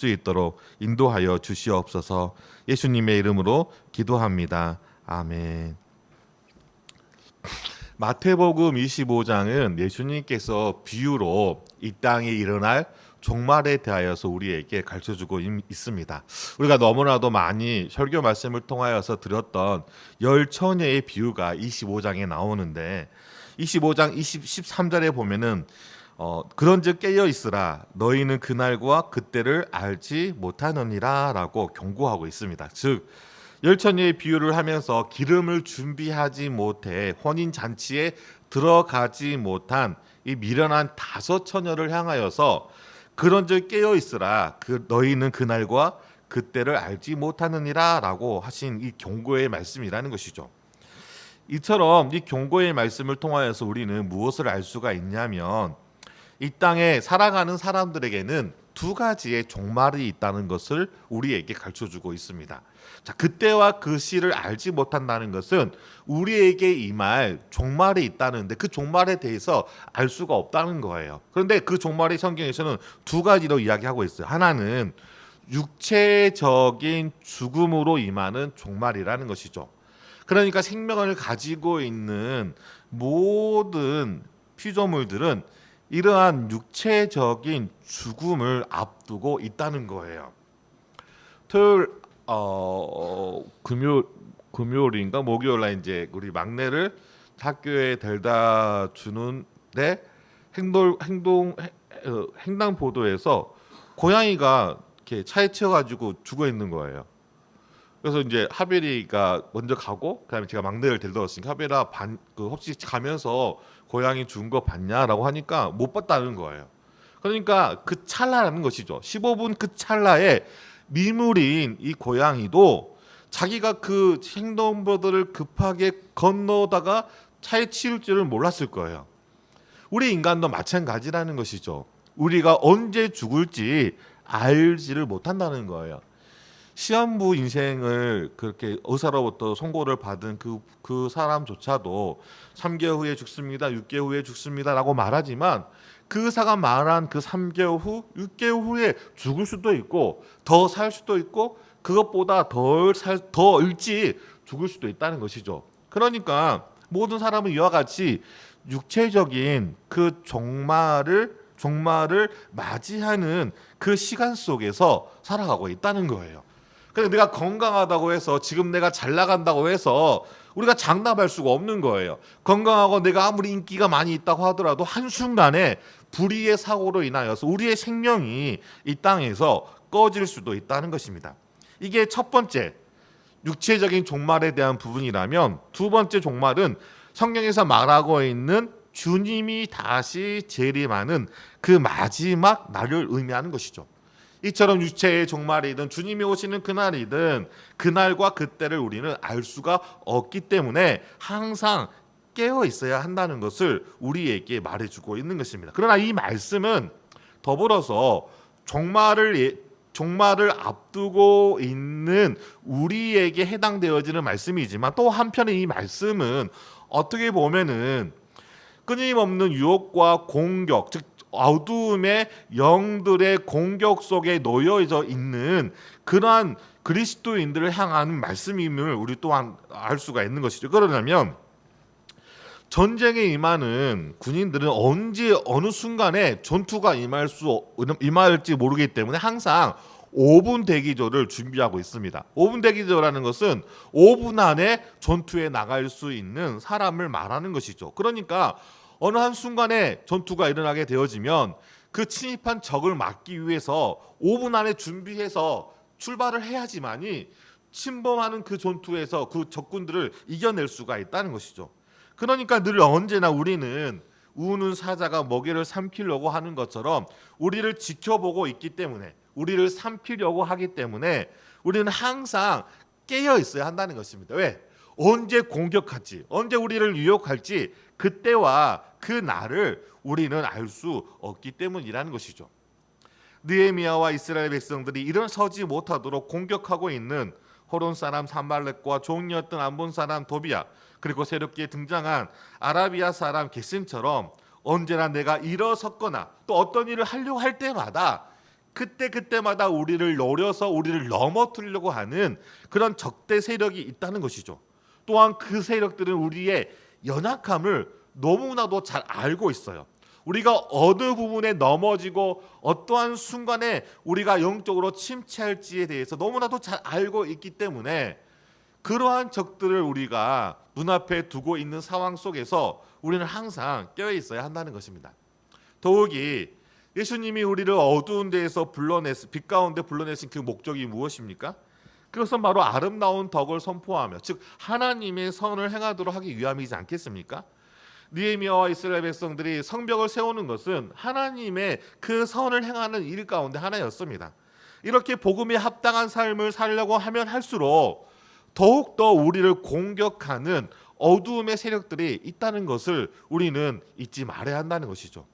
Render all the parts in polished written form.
수 있도록 인도하여 주시옵소서. 예수님의 이름으로 기도합니다. 아멘. 마태복음 25장은 예수님께서 비유로 이 땅에 일어날 종말에 대하여서 우리에게 가르쳐주고 있습니다. 우리가 너무나도 많이 설교 말씀을 통하여서 들었던 열 처녀의 비유가 25장에 나오는데 25장 13절에 보면은 그런즉 깨어 있으라 너희는 그날과 그때를 알지 못하느니라 라고 경고하고 있습니다. 즉 열처녀의 비유를 하면서 기름을 준비하지 못해 혼인 잔치에 들어가지 못한 이 미련한 다섯 처녀를 향하여서 그런즉 깨어 있으라 너희는 그날과 그때를 알지 못하느니라 라고 하신 이 경고의 말씀이라는 것이죠. 이처럼 이 경고의 말씀을 통하여서 우리는 무엇을 알 수가 있냐면 이 땅에 살아가는 사람들에게는 두 가지의 종말이 있다는 것을 우리에게 가르쳐주고 있습니다. 자, 그때와 그 시를 알지 못한다는 것은 우리에게 임할 종말이 있다는데 그 종말에 대해서 알 수가 없다는 거예요. 그런데 그 종말이 성경에서는 두 가지로 이야기하고 있어요. 하나는 육체적인 죽음으로 임하는 종말이라는 것이죠. 그러니까 생명을 가지고 있는 모든 피조물들은 이러한 육체적인 죽음을 앞두고 있다는 거예요. 토요일 금요일인가 목요일날 이제 우리 막내를 학교에 데려다 주는데 횡단보도에서 고양이가 이렇게 차에 치여가지고 죽어 있는 거예요. 그래서 이제 하별이가 먼저 가고 그다음에 제가 막내를 데려다 줬으니까 하별아 혹시 가면서 고양이 죽은 거 봤냐라고 하니까 못 봤다는 거예요. 그러니까 그 찰나라는 것이죠. 15분 그 찰나에 미물인 이 고양이도 자기가 그 횡단보도를 급하게 건너다가 차에 치일 줄을 몰랐을 거예요. 우리 인간도 마찬가지라는 것이죠. 우리가 언제 죽을지 알지를 못한다는 거예요. 시한부 인생을 그렇게 의사로부터 선고를 받은 그 사람조차도 3개월 후에 죽습니다, 6개월 후에 죽습니다라고 말하지만 그 의사가 말한 그 3개월 후, 6개월 후에 죽을 수도 있고 더 살 수도 있고 그것보다 더 일찍 죽을 수도 있다는 것이죠. 그러니까 모든 사람은 이와 같이 육체적인 그 종말을 맞이하는 그 시간 속에서 살아가고 있다는 거예요. 그래서 내가 건강하다고 해서 지금 내가 잘 나간다고 해서 우리가 장담할 수가 없는 거예요. 건강하고 내가 아무리 인기가 많이 있다고 하더라도 한순간에 불의의 사고로 인하여서 우리의 생명이 이 땅에서 꺼질 수도 있다는 것입니다. 이게 첫 번째 육체적인 종말에 대한 부분이라면 두 번째 종말은 성경에서 말하고 있는 주님이 다시 재림하는 그 마지막 날을 의미하는 것이죠. 이처럼 육체의 종말이든 주님이 오시는 그날이든 그날과 그때를 우리는 알 수가 없기 때문에 항상 깨어 있어야 한다는 것을 우리에게 말해주고 있는 것입니다. 그러나 이 말씀은 더불어서 종말을 앞두고 있는 우리에게 해당되어지는 말씀이지만 또 한편에 이 말씀은 어떻게 보면은 끊임없는 유혹과 공격, 즉 어두움의 영들의 공격 속에 놓여져 있는 그러한 그리스도인들을 향하는 말씀임을 우리 또한 알 수가 있는 것이죠. 그러냐면 전쟁에 임하는 군인들은 언제 어느 순간에 전투가 임할지 모르기 때문에 항상 5분 대기조를 준비하고 있습니다. 5분 대기조라는 것은 5분 안에 전투에 나갈 수 있는 사람을 말하는 것이죠. 그러니까 어느 한순간에 전투가 일어나게 되어지면 그 침입한 적을 막기 위해서 5분 안에 준비해서 출발을 해야지만이 침범하는 그 전투에서 그 적군들을 이겨낼 수가 있다는 것이죠. 그러니까 늘 언제나 우리는 우는 사자가 먹이를 삼키려고 하는 것처럼 우리를 지켜보고 있기 때문에 우리를 삼키려고 하기 때문에 우리는 항상 깨어 있어야 한다는 것입니다. 왜? 언제 공격할지, 언제 우리를 유혹할지 그때와 그 날을 우리는 알 수 없기 때문이라는 것이죠. 느헤미야와 이스라엘 백성들이 일어서지 못하도록 공격하고 있는 호론 사람 산발렛과 종이었던 암본 사람 도비야, 그리고 새롭게 등장한 아라비아 사람 게셈처럼 언제나 내가 일어섰거나 또 어떤 일을 하려고 할 때마다 그때마다 우리를 노려서 우리를 넘어뜨리려고 하는 그런 적대 세력이 있다는 것이죠. 또한 그 세력들은 우리의 연약함을 너무나도 잘 알고 있어요. 우리가 어느 부분에 넘어지고 어떠한 순간에 우리가 영적으로 침체할지에 대해서 너무나도 잘 알고 있기 때문에 그러한 적들을 우리가 눈앞에 두고 있는 상황 속에서 우리는 항상 깨어 있어야 한다는 것입니다. 더욱이 예수님이 우리를 어두운 데에서 빛 가운데 불러내신 그 목적이 무엇입니까? 그것은 바로 아름다운 덕을 선포하며, 즉 하나님의 선을 행하도록 하기 위함이지 않겠습니까? 느헤미야와 이스라엘 백성들이 성벽을 세우는 것은 하나님의 그 선을 행하는 일 가운데 하나였습니다. 이렇게 복음에 합당한 삶을 살려고 하면 할수록 더욱더 우리를 공격하는 어두움의 세력들이 있다는 것을 우리는 잊지 말아야 한다는 것이죠.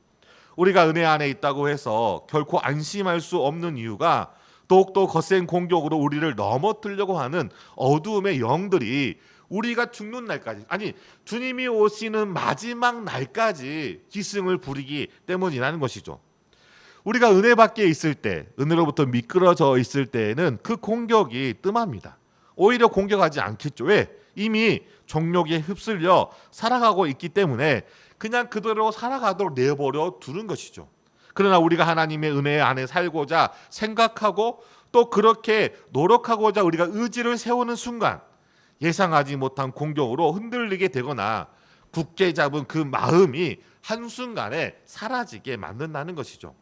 우리가 은혜 안에 있다고 해서 결코 안심할 수 없는 이유가 더욱더 거센 공격으로 우리를 넘어뜨리려고 하는 어두움의 영들이 우리가 죽는 날까지, 아니 주님이 오시는 마지막 날까지 기승을 부리기 때문이라는 것이죠. 우리가 은혜 밖에 있을 때, 은혜로부터 미끄러져 있을 때에는 그 공격이 뜸합니다. 오히려 공격하지 않겠죠. 왜? 이미 정욕에 휩쓸려 살아가고 있기 때문에 그냥 그대로 살아가도록 내버려 두는 것이죠. 그러나 우리가 하나님의 은혜 안에 살고자 생각하고 또 그렇게 노력하고자 우리가 의지를 세우는 순간 예상하지 못한 공격으로 흔들리게 되거나 굳게 잡은 그 마음이 한순간에 사라지게 만든다는 것이죠.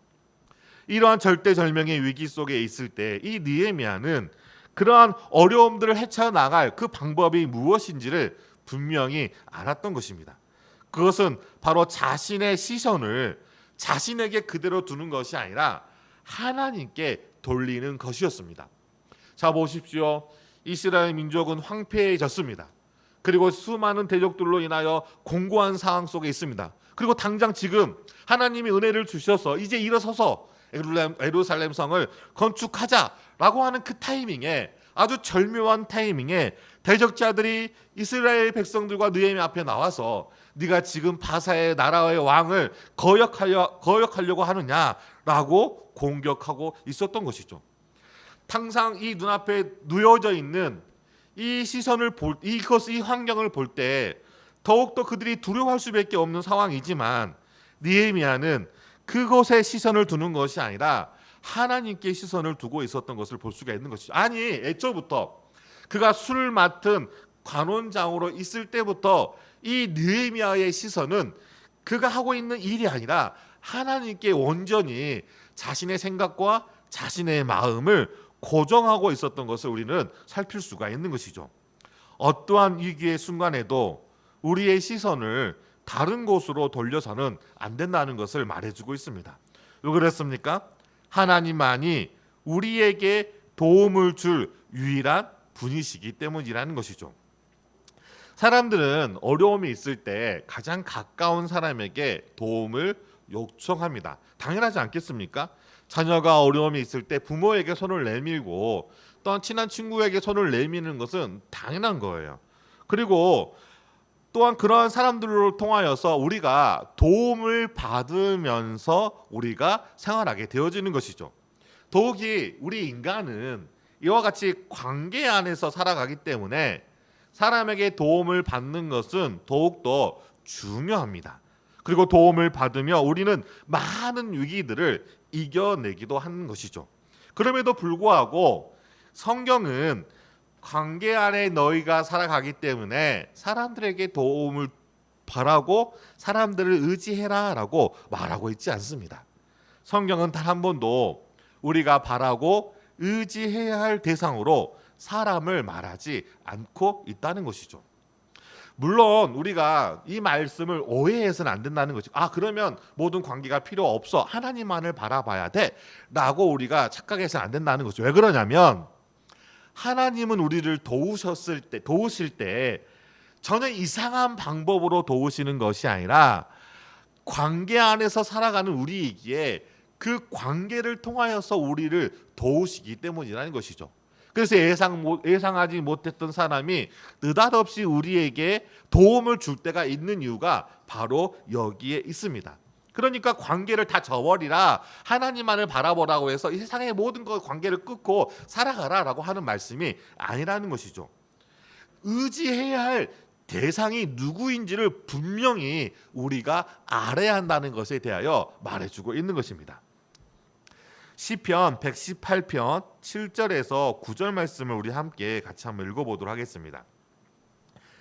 이러한 절대절명의 위기 속에 있을 때 이 느헤미야는 그러한 어려움들을 헤쳐나갈 그 방법이 무엇인지를 분명히 알았던 것입니다. 그것은 바로 자신의 시선을 자신에게 그대로 두는 것이 아니라 하나님께 돌리는 것이었습니다. 자 보십시오. 이스라엘 민족은 황폐해졌습니다. 그리고 수많은 대적들로 인하여 공고한 상황 속에 있습니다. 그리고 당장 지금 하나님이 은혜를 주셔서 이제 일어서서 예루살렘 성을 건축하자라고 하는 그 타이밍에, 아주 절묘한 타이밍에 대적자들이 이스라엘 백성들과 느헤미야 앞에 나와서 네가 지금 바사의 나라의 왕을 거역하려고 하느냐라고 공격하고 있었던 것이죠. 항상 이 눈앞에 놓여져 있는 이 시선을 이 환경을 볼 때 더욱더 그들이 두려워할 수밖에 없는 상황이지만 느헤미야는 그곳에 시선을 두는 것이 아니라 하나님께 시선을 두고 있었던 것을 볼 수가 있는 것이죠. 아니 애초부터 그가 술을 맡은 관원장으로 있을 때부터 이 느헤미야의 시선은 그가 하고 있는 일이 아니라 하나님께 온전히 자신의 생각과 자신의 마음을 고정하고 있었던 것을 우리는 살필 수가 있는 것이죠. 어떠한 위기의 순간에도 우리의 시선을 다른 곳으로 돌려서는 안 된다는 것을 말해주고 있습니다. 왜 그랬습니까? 하나님만이 우리에게 도움을 줄 유일한 분이시기 때문이라는 것이죠. 사람들은 어려움이 있을 때 가장 가까운 사람에게 도움을 요청합니다. 당연하지 않겠습니까? 자녀가 어려움이 있을 때 부모에게 손을 내밀고 또한 친한 친구에게 손을 내미는 것은 당연한 거예요. 그리고 또한 그러한 사람들을 통하여서 우리가 도움을 받으면서 우리가 생활하게 되어지는 것이죠. 더욱이 우리 인간은 이와 같이 관계 안에서 살아가기 때문에 사람에게 도움을 받는 것은 더욱더 중요합니다. 그리고 도움을 받으며 우리는 많은 위기들을 이겨내기도 하는 것이죠. 그럼에도 불구하고 성경은 관계 안에 너희가 살아가기 때문에 사람들에게 도움을 바라고 사람들을 의지해라 라고 말하고 있지 않습니다. 성경은 단 한 번도 우리가 바라고 의지해야 할 대상으로 사람을 말하지 않고 있다는 것이죠. 물론 우리가 이 말씀을 오해해서는 안 된다는 거죠. 그러면 모든 관계가 필요 없어, 하나님만을 바라봐야 돼 라고 우리가 착각해서는 안 된다는 거죠. 왜 그러냐면 하나님은 우리를 도우실 때 전혀 이상한 방법으로 도우시는 것이 아니라 관계 안에서 살아가는 우리이기에 그 관계를 통하여서 우리를 도우시기 때문이라는 것이죠. 그래서 예상하지 못했던 사람이 느닷없이 우리에게 도움을 줄 때가 있는 이유가 바로 여기에 있습니다. 그러니까 관계를 다 저버리라, 하나님만을 바라보라고 해서 이 세상의 모든 것 관계를 끊고 살아가라라고 하는 말씀이 아니라는 것이죠. 의지해야 할 대상이 누구인지를 분명히 우리가 알아야 한다는 것에 대하여 말해주고 있는 것입니다. 시편 118편 7절에서 9절 말씀을 우리 함께 같이 한번 읽어보도록 하겠습니다.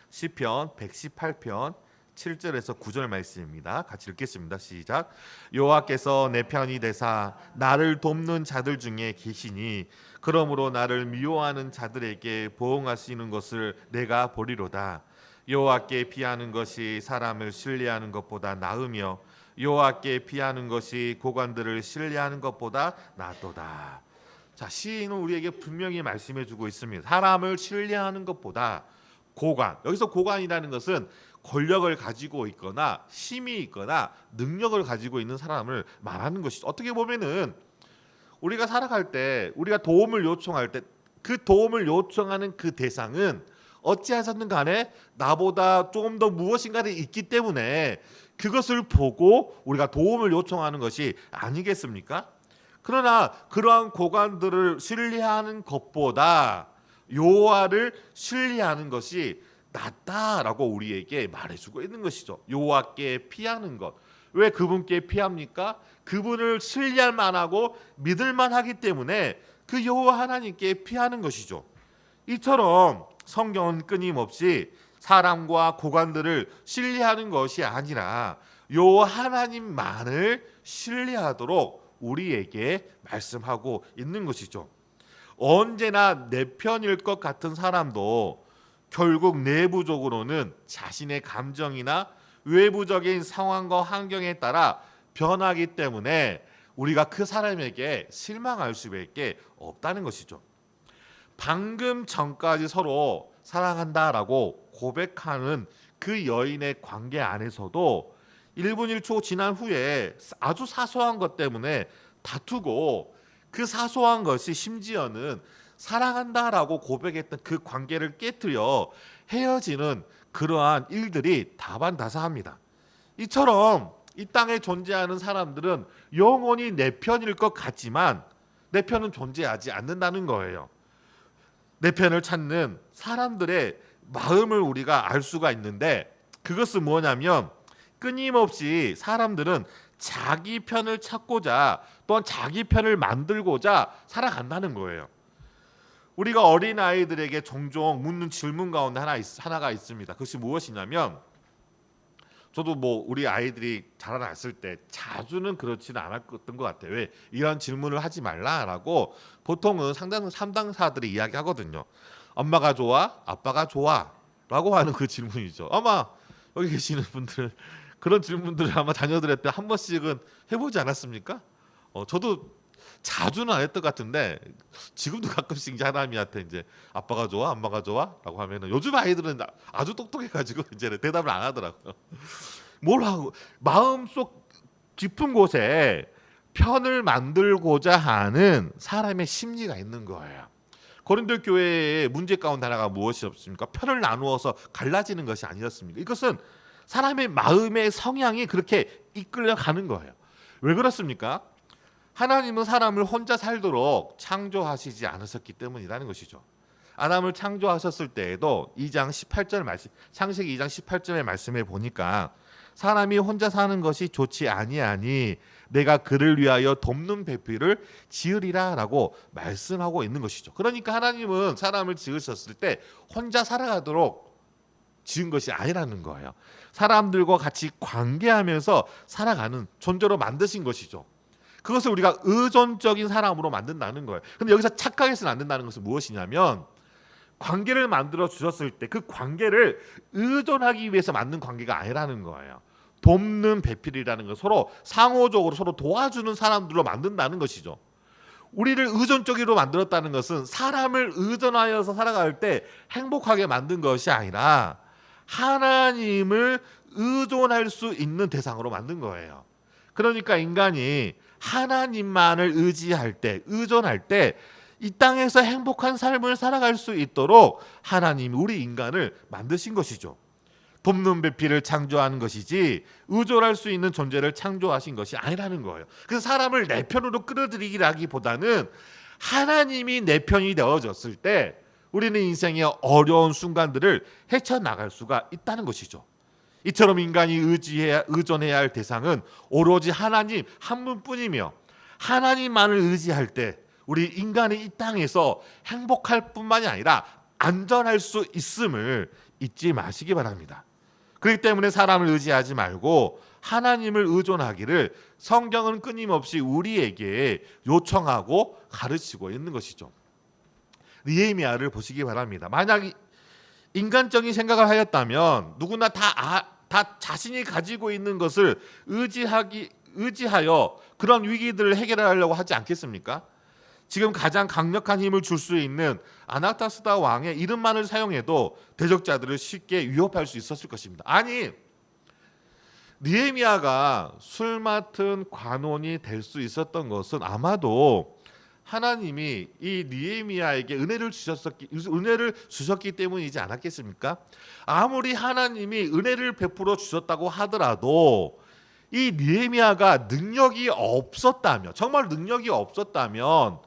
시편 118편 7절에서 9절 말씀입니다. 같이 읽겠습니다. 시작. 여호와께서 내 편이 되사 나를 돕는 자들 중에 계시니 그러므로 나를 미워하는 자들에게 보응하시는 것을 내가 보리로다. 여호와께 피하는 것이 사람을 신뢰하는 것보다 나으며 여호와께 피하는 것이 고관들을 신뢰하는 것보다 낫도다. 자, 시인은 우리에게 분명히 말씀해주고 있습니다. 사람을 신뢰하는 것보다 고관, 여기서 고관이라는 것은 권력을 가지고 있거나 힘이 있거나 능력을 가지고 있는 사람을 말하는 것이죠. 어떻게 보면은 우리가 살아갈 때, 우리가 도움을 요청할 때 그 도움을 요청하는 그 대상은 어찌하셨든 간에 나보다 조금 더 무엇인가를 있기 때문에 그것을 보고 우리가 도움을 요청하는 것이 아니겠습니까? 그러나 그러한 고관들을 신뢰하는 것보다 여호와를 신뢰하는 것이 낫다라고 우리에게 말해주고 있는 것이죠. 여호와께 피하는 것. 왜 그분께 피합니까? 그분을 신뢰할 만하고 믿을 만하기 때문에 그 여호와 하나님께 피하는 것이죠. 이처럼 성경은 끊임없이 사람과 고관들을 신뢰하는 것이 아니라 여호와 하나님만을 신뢰하도록 우리에게 말씀하고 있는 것이죠. 언제나 내 편일 것 같은 사람도 결국 내부적으로는 자신의 감정이나 외부적인 상황과 환경에 따라 변하기 때문에 우리가 그 사람에게 실망할 수밖에 없다는 것이죠. 방금 전까지 서로 사랑한다라고 고백하는 그 여인의 관계 안에서도 1분 1초 지난 후에 아주 사소한 것 때문에 다투고, 그 사소한 것이 심지어는 사랑한다라고 고백했던 그 관계를 깨뜨려 헤어지는 그러한 일들이 다반다사합니다. 이처럼 이 땅에 존재하는 사람들은 영원히 내 편일 것 같지만 내 편은 존재하지 않는다는 거예요. 내 편을 찾는 사람들의 마음을 우리가 알 수가 있는데, 그것은 뭐냐면 끊임없이 사람들은 자기 편을 찾고자 또한 자기 편을 만들고자 살아간다는 거예요. 우리가 어린아이들에게 종종 묻는 질문 가운데 하나가 있습니다. 그것이 무엇이냐면, 저도 우리 아이들이 자라났을 때 자주는 그렇지는 않았던 것 같아요. 왜? 이런 질문을 하지 말라라고 보통은 상담사들이 이야기하거든요. 엄마가 좋아? 아빠가 좋아? 라고 하는 그 질문이죠. 아마 여기 계시는 분들 그런 질문들을 아마 자녀들한테 한 번씩은 해보지 않았습니까? 저도 자주는 안 했던 것 같은데 지금도 가끔씩 이제 하나님한테 이제 아빠가 좋아, 엄마가 좋아?라고 하면은, 요즘 아이들은 아주 똑똑해가지고 이제 대답을 안 하더라고요. 뭘 하고 마음속 깊은 곳에 편을 만들고자 하는 사람의 심리가 있는 거예요. 고린도 교회의 문제 가운데 하나가 무엇이었습니까? 편을 나누어서 갈라지는 것이 아니었습니까? 이것은 사람의 마음의 성향이 그렇게 이끌려가는 거예요. 왜 그렇습니까? 하나님은 사람을 혼자 살도록 창조하시지 않으셨기 때문이라는 것이죠. 아담을 창조하셨을 때에도 2장 18절 말씀, 창세기 2장 18절의 말씀에 보니까 사람이 혼자 사는 것이 좋지 아니하니 내가 그를 위하여 돕는 배필을 지으리라라고 말씀하고 있는 것이죠. 그러니까 하나님은 사람을 지으셨을 때 혼자 살아가도록 지은 것이 아니라는 거예요. 사람들과 같이 관계하면서 살아가는 존재로 만드신 것이죠. 그것을 우리가 의존적인 사람으로 만든다는 거예요. 근데 여기서 착각해서는 안 된다는 것은 무엇이냐면, 관계를 만들어 주셨을 때 그 관계를 의존하기 위해서 만든 관계가 아니라는 거예요. 돕는 배필이라는 것, 서로 상호적으로 서로 도와주는 사람들로 만든다는 것이죠. 우리를 의존적으로 만들었다는 것은 사람을 의존하여서 살아갈 때 행복하게 만든 것이 아니라 하나님을 의존할 수 있는 대상으로 만든 거예요. 그러니까 인간이 하나님만을 의지할 때, 의존할 때 이 땅에서 행복한 삶을 살아갈 수 있도록 하나님이 우리 인간을 만드신 것이죠. 돕는 배필을 창조하는 것이지 의존할 수 있는 존재를 창조하신 것이 아니라는 거예요. 그래서 사람을 내 편으로 끌어들이기라기보다는 하나님이 내 편이 되어졌을 때 우리는 인생의 어려운 순간들을 헤쳐나갈 수가 있다는 것이죠. 이처럼 인간이 의존해야 할 대상은 오로지 하나님 한 분뿐이며 하나님만을 의지할 때 우리 인간이 이 땅에서 행복할 뿐만이 아니라 안전할 수 있음을 잊지 마시기 바랍니다. 그렇기 때문에 사람을 의지하지 말고 하나님을 의존하기를 성경은 끊임없이 우리에게 요청하고 가르치고 있는 것이죠. 느헤미야를 보시기 바랍니다. 만약 인간적인 생각을 하였다면 누구나 다 자신이 가지고 있는 것을 의지하여 그런 위기들을 해결하려고 하지 않겠습니까? 지금 가장 강력한 힘을 줄 수 있는 아낙타스다 왕의 이름만을 사용해도 대적자들을 쉽게 위협할 수 있었을 것입니다. 아니, 느헤미야가 술 맡은 관원이 될 수 있었던 것은 아마도 하나님이 이 느헤미야에게 은혜를 주셨기 때문이지 않았겠습니까? 아무리 하나님이 은혜를 베풀어 주셨다고 하더라도 이 느헤미야가 능력이 없었다면, 정말 능력이 없었다면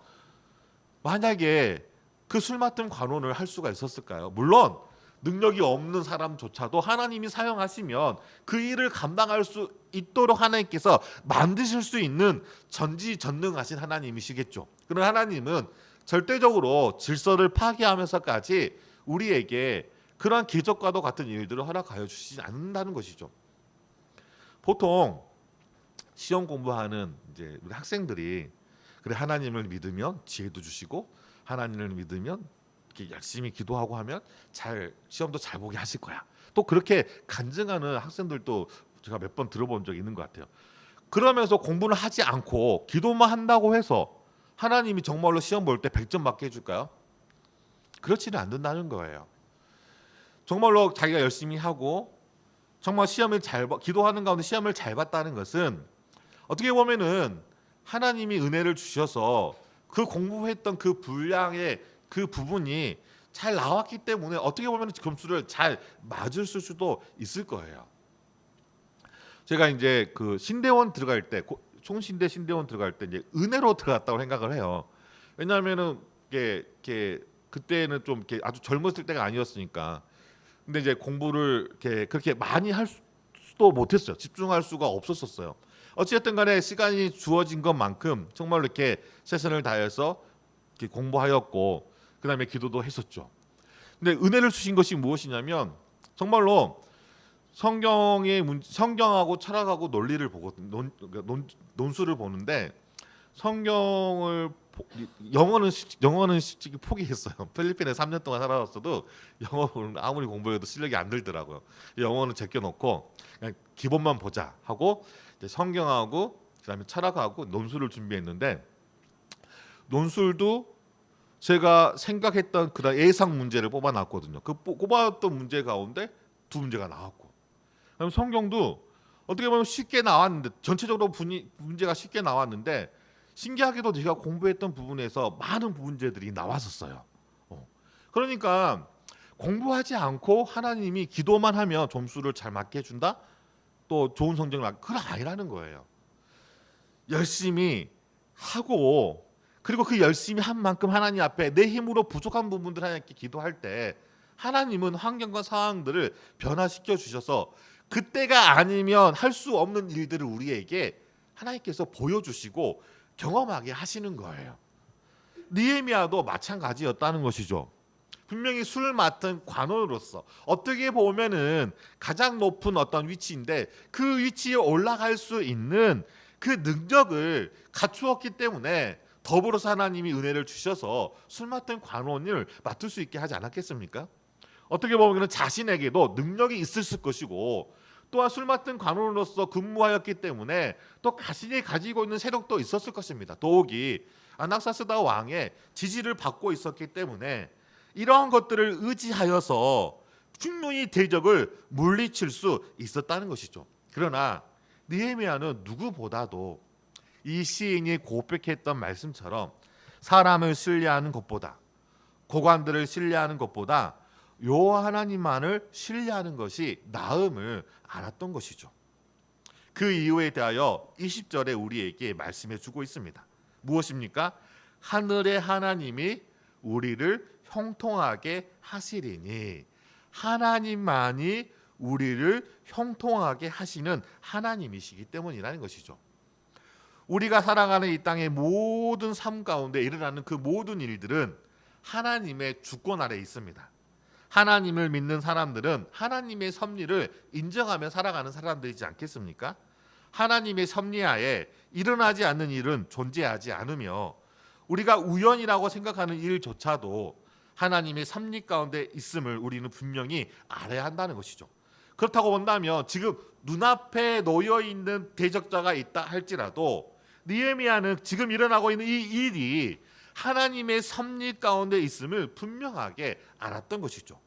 만약에 그 술 맡은 관원을 할 수가 있었을까요? 물론 능력이 없는 사람조차도 하나님이 사용하시면 그 일을 감당할 수 있도록 하나님께서 만드실 수 있는 전지전능하신 하나님이시겠죠. 그러나 하나님은 절대적으로 질서를 파괴하면서까지 우리에게 그러한 기적과도 같은 일들을 허락하여 주시지 않는다는 것이죠. 보통 시험 공부하는 이제 우리 학생들이 그래 하나님을 믿으면 지혜도 주시고 하나님을 믿으면 이렇게 열심히 기도하고 하면 잘 시험도 잘 보게 하실 거야. 또 그렇게 간증하는 학생들도 제가 몇 번 들어본 적이 있는 것 같아요. 그러면서 공부는 하지 않고 기도만 한다고 해서 하나님이 정말로 시험 볼 때 100점 맞게 해줄까요? 그렇지는 않는다는 거예요. 정말로 자기가 열심히 하고 정말 시험을 기도하는 가운데 시험을 잘 봤다는 것은 어떻게 보면은 하나님이 은혜를 주셔서 그 공부했던 그 분량의 그 부분이 잘 나왔기 때문에 어떻게 보면 점수를 잘 맞을 수도 있을 거예요. 제가 이제 그 신대원 들어갈 때 총신대 신대원 들어갈 때 이제 은혜로 들어갔다고 생각을 해요. 왜냐하면은 이게 그때는 좀 이렇게 아주 젊었을 때가 아니었으니까. 근데 이제 공부를 이렇게 그렇게 많이 할 수도 못했어요. 집중할 수가 없었어요. 어쨌든 간에 시간이 주어진 것만큼 정말로 이렇게 최선을 다해서 이렇게 공부하였고 그다음에 기도도 했었죠. 근데 은혜를 주신 것이 무엇이냐면 정말로 성경하고 철학하고 논리를 보거든요. 논술을 보는데 영어는 솔직히 포기했어요. 필리핀에 3년 동안 살아왔어도 영어는 아무리 공부해도 실력이 안 들더라고요. 영어는 제껴놓고 그냥 기본만 보자 하고 이제 성경하고 그다음에 철학하고 논술을 준비했는데 논술도 제가 생각했던 그런 예상 문제를 뽑아놨거든요. 그 뽑아왔던 문제 가운데 2문제가 나왔고, 그다음 성경도 어떻게 보면 쉽게 나왔는데 전체적으로 문제가 쉽게 나왔는데 신기하게도 제가 공부했던 부분에서 많은 문제들이 나왔었어요. 그러니까 공부하지 않고 하나님이 기도만 하면 점수를 잘 맞게 해준다? 또 좋은 성적을 맞게, 그건 아니라는 거예요. 열심히 하고 그리고 그 열심히 한 만큼 하나님 앞에 내 힘으로 부족한 부분들 하나님께 기도할 때 하나님은 환경과 상황들을 변화시켜 주셔서 그때가 아니면 할 수 없는 일들을 우리에게 하나님께서 보여주시고 경험하게 하시는 거예요. 느헤미야도 마찬가지였다는 것이죠. 분명히 술 맡은 관원으로서 어떻게 보면은 가장 높은 어떤 위치인데 그 위치에 올라갈 수 있는 그 능력을 갖추었기 때문에 더불어서 하나님이 은혜를 주셔서 술 맡은 관원을 맡을 수 있게 하지 않았겠습니까? 어떻게 보면 자신에게도 능력이 있을 것이고 또한 술 맡은 관원으로서 근무하였기 때문에 또 자신이 가지고 있는 세력도 있었을 것입니다. 더욱이 아낙사스다 왕의 지지를 받고 있었기 때문에 이러한 것들을 의지하여서 충분히 대적을 물리칠 수 있었다는 것이죠. 그러나 느헤미야는 누구보다도 이 시인이 고백했던 말씀처럼 사람을 신뢰하는 것보다 고관들을 신뢰하는 것보다 요 하나님만을 신뢰하는 것이 나음을 알았던 것이죠. 그 이유에 대하여 20절에 우리에게 말씀해 주고 있습니다. 무엇입니까? 하늘의 하나님이 우리를 형통하게 하시리니, 하나님만이 우리를 형통하게 하시는 하나님이시기 때문이라는 것이죠. 우리가 살아가는 이 땅의 모든 삶 가운데 일어나는 그 모든 일들은 하나님의 주권 아래에 있습니다. 하나님을 믿는 사람들은 하나님의 섭리를 인정하며 살아가는 사람들이지 않겠습니까? 하나님의 섭리하에 일어나지 않는 일은 존재하지 않으며, 우리가 우연이라고 생각하는 일조차도 하나님의 섭리 가운데 있음을 우리는 분명히 알아야 한다는 것이죠. 그렇다고 본다면 지금 눈앞에 놓여 있는 대적자가 있다 할지라도 느헤미야는 지금 일어나고 있는 이 일이 하나님의 섭리 가운데 있음을 분명하게 알았던 것이죠.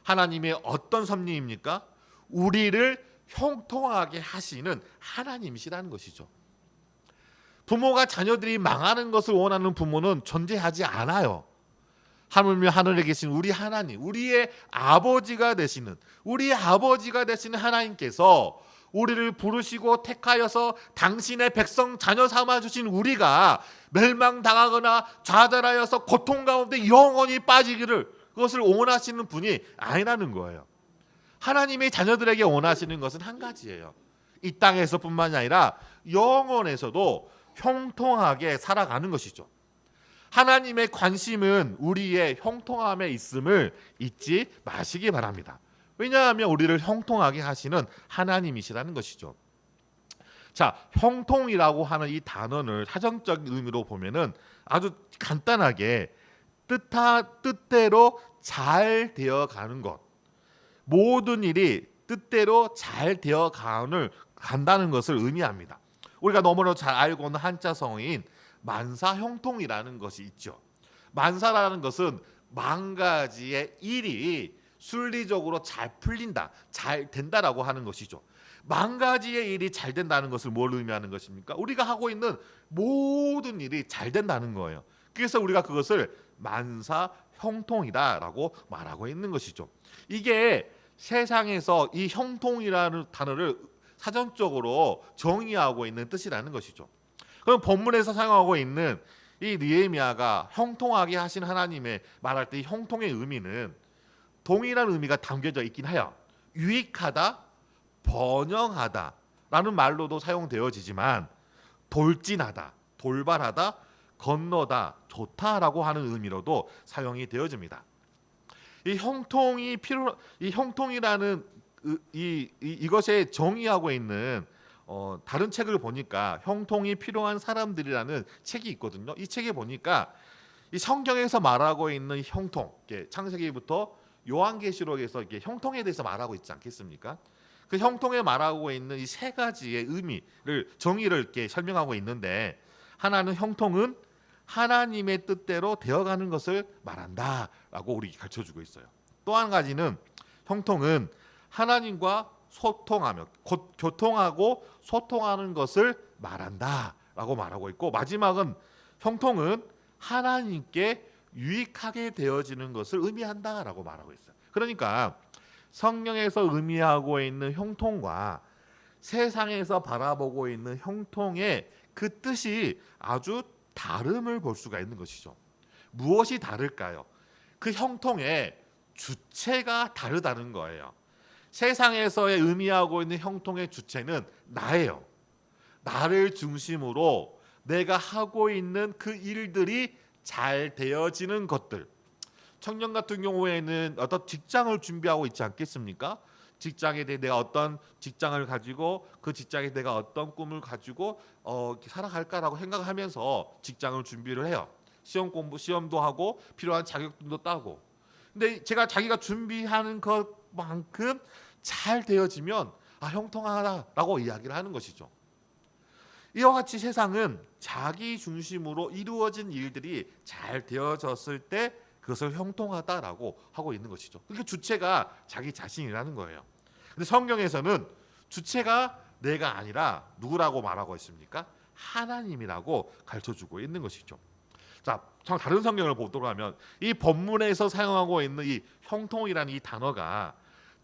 하나님의 어떤 섭리입니까? 우리를 형통하게 하시는 하나님이시라는 것이죠. 부모가 자녀들이 망하는 것을 원하는 부모는 존재하지 않아요. 하물며 하늘에 계신 우리 하나님, 우리의 아버지가 되시는 하나님께서 우리를 부르시고 택하여서 당신의 백성 자녀 삼아 주신 우리가 멸망당하거나 좌절하여서 고통 가운데 영원히 빠지기를, 그것을 원하시는 분이 아니라는 거예요. 하나님의 자녀들에게 원하시는 것은 한 가지예요. 이 땅에서뿐만이 아니라 영원에서도 형통하게 살아가는 것이죠. 하나님의 관심은 우리의 형통함에 있음을 잊지 마시기 바랍니다. 왜냐하면 우리를 형통하게 하시는 하나님이시라는 것이죠. 자, 형통이라고 하는 이 단어를 사전적 의미로 보면은 아주 간단하게 뜻대로 잘 되어가는 것, 모든 일이 뜻대로 잘 되어간다는 것을 의미합니다. 우리가 너무나 잘 알고 있는 한자성어인 만사형통이라는 것이 있죠. 만사라는 것은 만 가지의 일이 순리적으로 잘 풀린다, 잘 된다라고 하는 것이죠. 만 가지의 일이 잘 된다는 것을 뭘 의미하는 것입니까? 우리가 하고 있는 모든 일이 잘 된다는 거예요. 그래서 우리가 그것을 만사형통이다라고 말하고 있는 것이죠. 이게 세상에서 이 형통이라는 단어를 사전적으로 정의하고 있는 뜻이라는 것이죠. 그럼 본문에서 사용하고 있는 이 느헤미야가 형통하게 하신 하나님의 말할 때 이 형통의 의미는 동일한 의미가 담겨져 있긴 해요. 유익하다, 번영하다라는 말로도 사용되어지지만 돌진하다, 돌발하다, 건너다, 좋다라고 하는 의미로도 사용이 되어집니다. 이 형통이라는 이것에 정의하고 있는 다른 책을 보니까 형통이 필요한 사람들이라는 책이 있거든요. 이 책에 보니까 이 성경에서 말하고 있는 형통, 창세기부터 요한계시록에서 이렇게 형통에 대해서 말하고 있지 않겠습니까? 그 형통에 말하고 있는 이 세 가지의 의미를, 정의를 이렇게 설명하고 있는데, 하나는 형통은 하나님의 뜻대로 되어가는 것을 말한다라고 우리에게 가르쳐주고 있어요. 또 한 가지는 형통은 하나님과 소통하며 교통하고 소통하는 것을 말한다라고 말하고 있고, 마지막은 형통은 하나님께 유익하게 되어지는 것을 의미한다라고 말하고 있어요. 그러니까 성경에서 의미하고 있는 형통과 세상에서 바라보고 있는 형통의 그 뜻이 아주 다름을 볼 수가 있는 것이죠. 무엇이 다를까요? 그 형통의 주체가 다르다는 거예요. 세상에서의 의미하고 있는 형통의 주체는 나예요. 나를 중심으로 내가 하고 있는 그 일들이 잘 되어지는 것들. 청년 같은 경우에는 어떤 직장을 준비하고 있지 않겠습니까? 직장에 대해 내가 어떤 직장을 가지고 그 직장에 내가 어떤 꿈을 가지고 살아갈까라고 생각하면서 직장을 준비를 해요. 시험도 하고 필요한 자격증도 따고. 근데 자기가 준비하는 것만큼 잘 되어지면 형통하다라고 이야기를 하는 것이죠. 이와 같이 세상은 자기 중심으로 이루어진 일들이 잘 되어졌을 때 그것을 형통하다라고 하고 있는 것이죠. 그러니까 주체가 자기 자신이라는 거예요. 근데 성경에서는 주체가 내가 아니라 누구라고 말하고 있습니까? 하나님이라고 가르쳐주고 있는 것이죠. 자, 다른 성경을 보도록 하면 이 본문에서 사용하고 있는 이 형통이라는 이 단어가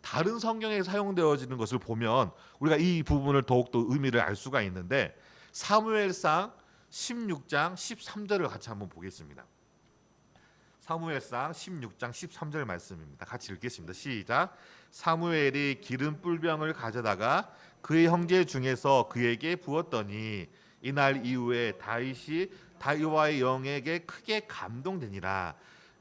다른 성경에 사용되어지는 것을 보면 우리가 이 부분을 더욱더 의미를 알 수가 있는데, 사무엘상 16장 13절을 같이 한번 보겠습니다. 사무엘상 16장 13절 말씀입니다. 같이 읽겠습니다. 시작. 사무엘이 기름 뿔병을 가져다가 그의 형제 중에서 그에게 부었더니 이날 이후에 다윗이 다윗의 영에게 크게 감동되니라.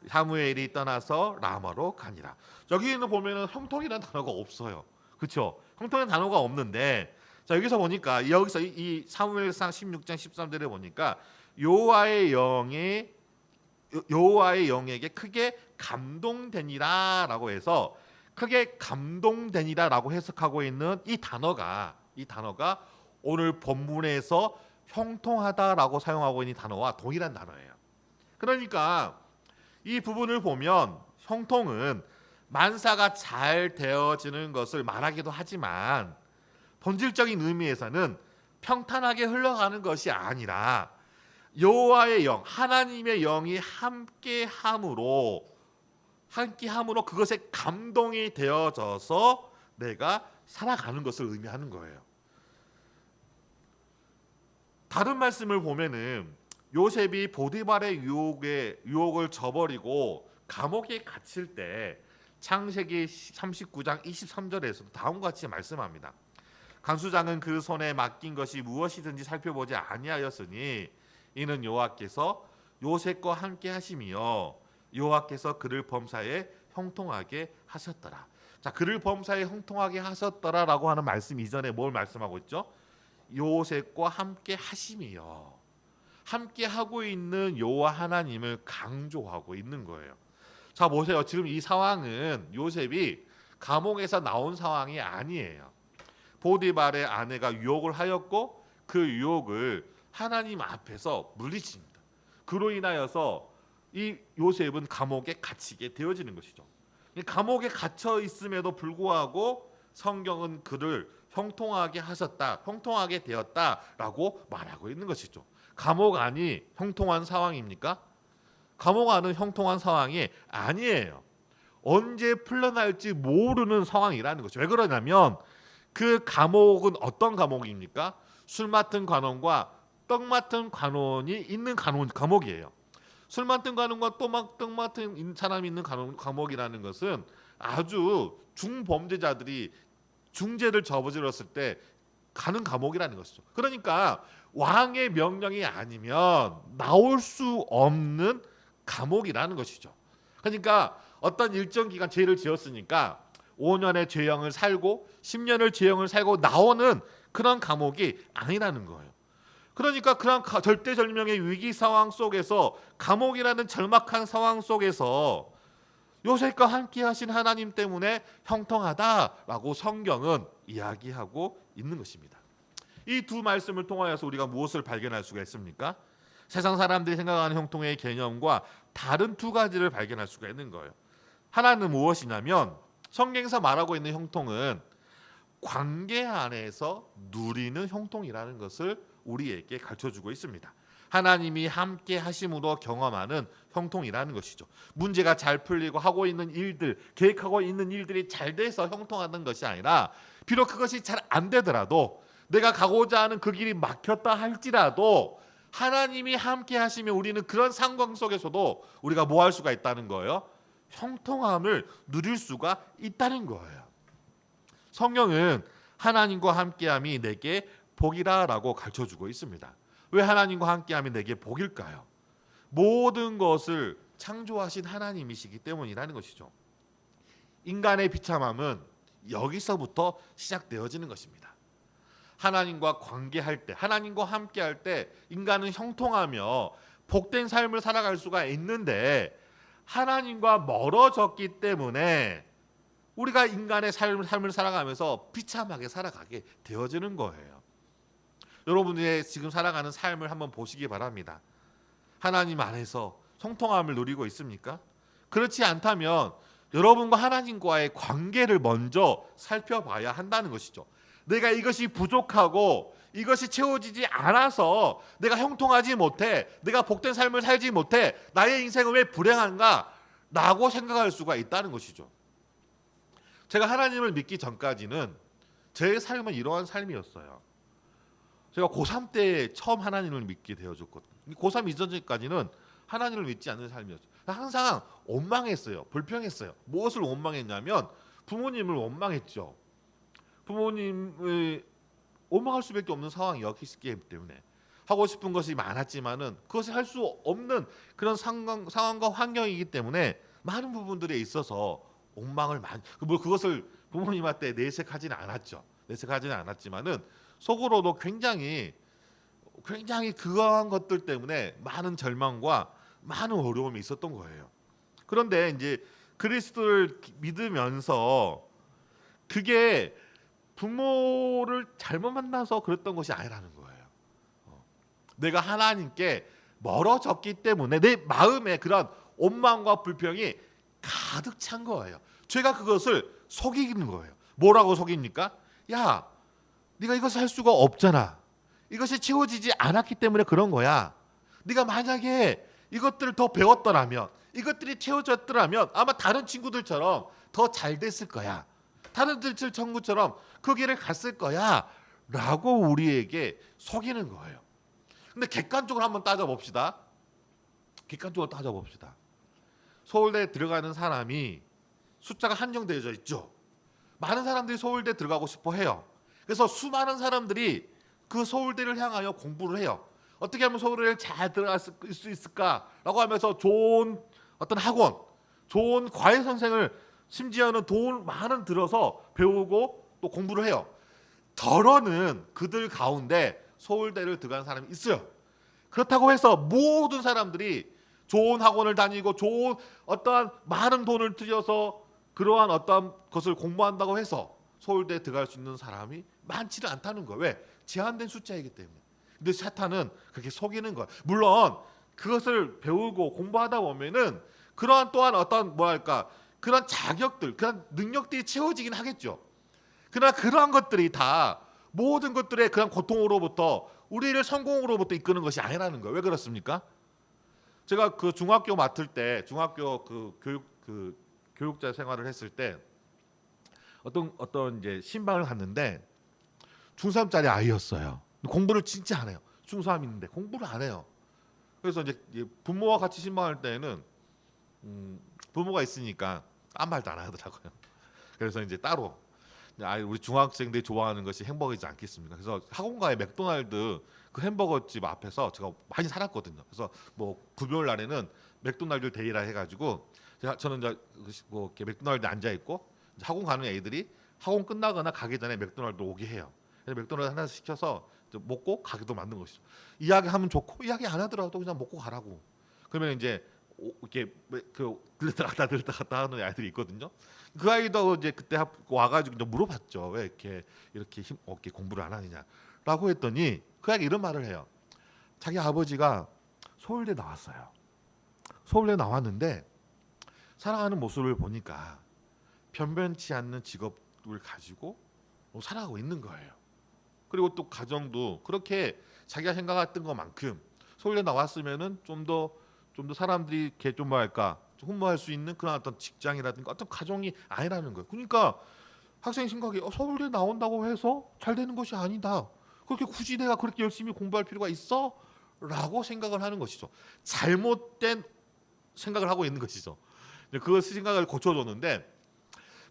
사무엘이 떠나서 라마로 가니라. 여기는 보면은 형통이라는 단어가 없어요. 그렇죠? 형통이라는 단어가 없는데, 자, 여기서 보니까 여기서 이 사무엘상 16장 13절에 보니까 여호와의 영에게 크게 감동되니라라고 해서 크게 감동되니라라고 해석하고 있는 이 단어가 오늘 본문에서 형통하다라고 사용하고 있는 단어와 동일한 단어예요. 그러니까 이 부분을 보면 형통은 만사가 잘 되어지는 것을 말하기도 하지만 본질적인 의미에서는 평탄하게 흘러가는 것이 아니라 여호와의 영, 하나님의 영이 함께함으로 그것에 감동이 되어져서 내가 살아가는 것을 의미하는 거예요. 다른 말씀을 보면은 요셉이 보디발의 유혹을 저버리고 감옥에 갇힐 때 창세기 39장 23절에서 다음과 같이 말씀합니다. 간수장은 그 손에 맡긴 것이 무엇이든지 살펴보지 아니하였으니 이는 여호와께서 요셉과 함께 하심이요 여호와께서 그를 범사에 형통하게 하셨더라. 자, 그를 범사에 형통하게 하셨더라라고 하는 말씀 이전에 뭘 말씀하고 있죠? 요셉과 함께 하심이요. 함께 하고 있는 여호와 하나님을 강조하고 있는 거예요. 자, 보세요. 지금 이 상황은 요셉이 감옥에서 나온 상황이 아니에요. 보디발의 아내가 유혹을 하였고 그 유혹을 하나님 앞에서 물리칩니다. 그로 인하여서 이 요셉은 감옥에 갇히게 되어지는 것이죠. 감옥에 갇혀 있음에도 불구하고 성경은 그를 형통하게 하셨다, 형통하게 되었다라고 말하고 있는 것이죠. 감옥 안이 형통한 상황입니까? 감옥 안은 형통한 상황이 아니에요. 언제 풀려날지 모르는 상황이라는 거죠. 왜 그러냐면 그 감옥은 어떤 감옥입니까? 술 맡은 관원과 떡 맡은 관원이 있는 감옥이에요. 술 맡은 관원과 떡 맡은 사람이 있는 감옥이라는 것은 아주 중범죄자들이 중죄를 저질렀을 때 가는 감옥이라는 것이죠. 그러니까 왕의 명령이 아니면 나올 수 없는 감옥이라는 것이죠. 그러니까 어떤 일정 기간 죄를 지었으니까 5년의 죄형을 살고 10년을 죄형을 살고 나오는 그런 감옥이 아니라는 거예요. 그러니까 그런 절대절명의 위기 상황 속에서, 감옥이라는 절박한 상황 속에서 요셉과 함께 하신 하나님 때문에 형통하다라고 성경은 이야기하고 있는 것입니다. 이 두 말씀을 통하여서 우리가 무엇을 발견할 수가 있습니까? 세상 사람들이 생각하는 형통의 개념과 다른 두 가지를 발견할 수가 있는 거예요. 하나는 무엇이냐면 성경에서 말하고 있는 형통은 관계 안에서 누리는 형통이라는 것을 우리에게 가르쳐주고 있습니다. 하나님이 함께 하심으로 경험하는 형통이라는 것이죠. 문제가 잘 풀리고 하고 있는 일들, 계획하고 있는 일들이 잘 돼서 형통하는 것이 아니라, 비록 그것이 잘 안 되더라도, 내가 가고자 하는 그 길이 막혔다 할지라도 하나님이 함께 하시면 우리는 그런 상황 속에서도 우리가 뭐 할 수가 있다는 거예요? 형통함을 누릴 수가 있다는 거예요. 성경은 하나님과 함께함이 내게 복이라라고 가르쳐주고 있습니다. 왜 하나님과 함께함이 내게 복일까요? 모든 것을 창조하신 하나님이시기 때문이라는 것이죠. 인간의 비참함은 여기서부터 시작되어지는 것입니다. 하나님과 관계할 때, 하나님과 함께할 때 인간은 형통하며 복된 삶을 살아갈 수가 있는데, 하나님과 멀어졌기 때문에 우리가 인간의 삶을 살아가면서 비참하게 살아가게 되어지는 거예요. 여러분의 지금 살아가는 삶을 한번 보시기 바랍니다. 하나님 안에서 형통함을 누리고 있습니까? 그렇지 않다면 여러분과 하나님과의 관계를 먼저 살펴봐야 한다는 것이죠. 내가 이것이 부족하고 이것이 채워지지 않아서 내가 형통하지 못해, 내가 복된 삶을 살지 못해, 나의 인생은 왜 불행한가? 라고 생각할 수가 있다는 것이죠. 제가 하나님을 믿기 전까지는 제 삶은 이러한 삶이었어요. 제가 고3 때 처음 하나님을 믿게 되어졌거든요. 고3 이전까지는 하나님을 믿지 않는 삶이었어요. 항상 원망했어요. 불평했어요. 무엇을 원망했냐면 부모님을 원망했죠. 부모님을 원망할 수밖에 없는 상황이었기 때문에 하고 싶은 것이 많았지만은 그것을 할 수 없는 그런 상황과 환경이기 때문에 많은 부분들에 있어서 원망을 많이, 그것을 부모님한테 내색하지는 않았죠. 내색하지는 않았지만은 속으로도 굉장히 그러한 것들 때문에 많은 절망과 많은 어려움이 있었던 거예요. 그런데 이제 그리스도를 믿으면서 그게 부모를 잘못 만나서 그랬던 것이 아니라는 거예요. 내가 하나님께 멀어졌기 때문에 내 마음에 그런 원망과 불평이 가득 찬 거예요. 죄가 그것을 속이는 거예요. 뭐라고 속입니까? 야, 네가 이것을 할 수가 없잖아. 이것이 채워지지 않았기 때문에 그런 거야. 네가 만약에 이것들을 더 배웠더라면, 이것들이 채워졌더라면 아마 다른 친구들처럼 더 잘 됐을 거야. 다른 친구처럼 그 길을 갔을 거야. 라고 우리에게 속이는 거예요. 근데 객관적으로 한번 따져봅시다. 객관적으로 따져봅시다. 서울대에 들어가는 사람이 숫자가 한정되어져 있죠. 많은 사람들이 서울대 들어가고 싶어 해요. 그래서 수많은 사람들이 그 서울대를 향하여 공부를 해요. 어떻게 하면 서울대를 잘 들어갈 수 있을까라고 하면서 좋은 어떤 학원, 좋은 과외 선생을 심지어는 돈 많은 들어서 배우고 또 공부를 해요. 덜어는 그들 가운데 서울대를 들어간 사람이 있어요. 그렇다고 해서 모든 사람들이 좋은 학원을 다니고 좋은 어떠한 많은 돈을 들여서 그러한 어떤 것을 공부한다고 해서 서울대에 들어갈 수 있는 사람이 많지는 않다는 거예요. 왜? 제한된 숫자이기 때문에. 근데 사탄은 그렇게 속이는 거예요. 물론 그것을 배우고 공부하다 보면은 그러한 또한 어떤 뭐랄까 그런 자격들, 그런 능력들이 채워지긴 하겠죠. 그러나 그러한 것들이 다 모든 것들의 그런 고통으로부터 우리를 성공으로부터 이끄는 것이 아니라는 거예요. 왜 그렇습니까? 제가 그 중학교 맡을 때, 중학교 교육자 생활을 했을 때 어떤 이제 신방을 갔는데 중3짜리 아이였어요. 공부를 진짜 안 해요. 중3인데 공부를 안 해요. 그래서 이제 부모와 같이 신방할 때에는 부모가 있으니까 아무 말도 안 하더라고요. 그래서 이제 따로 우리 중학생들이 좋아하는 것이 햄버거이지 않겠습니까? 그래서 학원가의 맥도날드 그 햄버거 집 앞에서 제가 많이 살았거든요. 그래서 뭐 금요일 날에는 맥도날드 데이라 해가지고 저는 이제 뭐 이렇게 맥도날드에 앉아 있고 학원 가는 애들이 학원 끝나거나 가기 전에 맥도날드 오게 해요. 그래서 맥도날드 하나 시켜서 먹고 가기도 만든 것이죠. 이야기하면 좋고 이야기 안 하더라도 그냥 먹고 가라고. 그러면 이제 이렇게 그 들렀다 갔다 하는 아이들이 있거든요. 그 아이도 이제 그때 와가지고 물어봤죠. 왜 이렇게 어깨 공부를 안 하느냐라고 했더니 그 아이가 이런 말을 해요. 자기 아버지가 서울대 나왔어요. 서울대 나왔는데 살아가는 모습을 보니까 변변치 않는 직업을 가지고 살아가고 있는 거예요. 그리고 또 가정도 그렇게 자기가 생각했던 것만큼 서울대 나왔으면은 좀 더 사람들이 이렇게 좀 뭐랄까 훈모할 수 있는 그런 어떤 직장이라든가 어떤 가정이 아니라는 거예요. 그러니까 학생 생각이 서울대 나온다고 해서 잘 되는 것이 아니다. 그렇게 굳이 내가 그렇게 열심히 공부할 필요가 있어? 라고 생각을 하는 것이죠. 잘못된 생각을 하고 있는 것이죠. 그 생각을 고쳐줬는데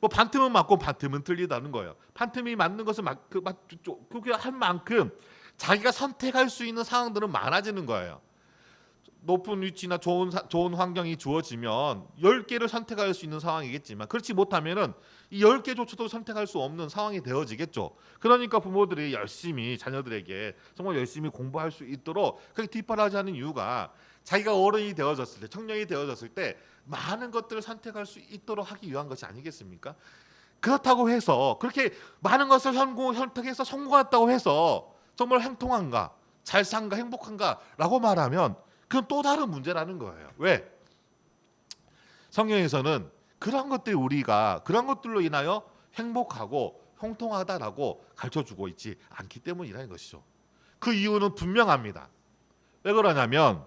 뭐 반틈은 맞고 반틈은 틀리다는 거예요. 반틈이 맞는 것을 그렇게 한 만큼 자기가 선택할 수 있는 상황들은 많아지는 거예요. 높은 위치나 좋은 환경이 주어지면 10개를 선택할 수 있는 상황이겠지만 그렇지 못하면은 이 10개조차도 선택할 수 없는 상황이 되어지겠죠. 그러니까 부모들이 열심히 자녀들에게 정말 열심히 공부할 수 있도록 그렇게 뒷바라지하는 이유가 자기가 어른이 되어졌을 때, 청년이 되어졌을 때 많은 것들을 선택할 수 있도록 하기 위한 것이 아니겠습니까? 그렇다고 해서 그렇게 많은 것을 선택해서 성공했다고 해서 정말 행통한가, 잘 산가, 행복한가라고 말하면 그건 또 다른 문제라는 거예요. 왜? 성경에서는 그런 것들이 우리가 그런 것들로 인하여 행복하고 형통하다라고 가르쳐주고 있지 않기 때문이라는 것이죠. 그 이유는 분명합니다. 왜 그러냐면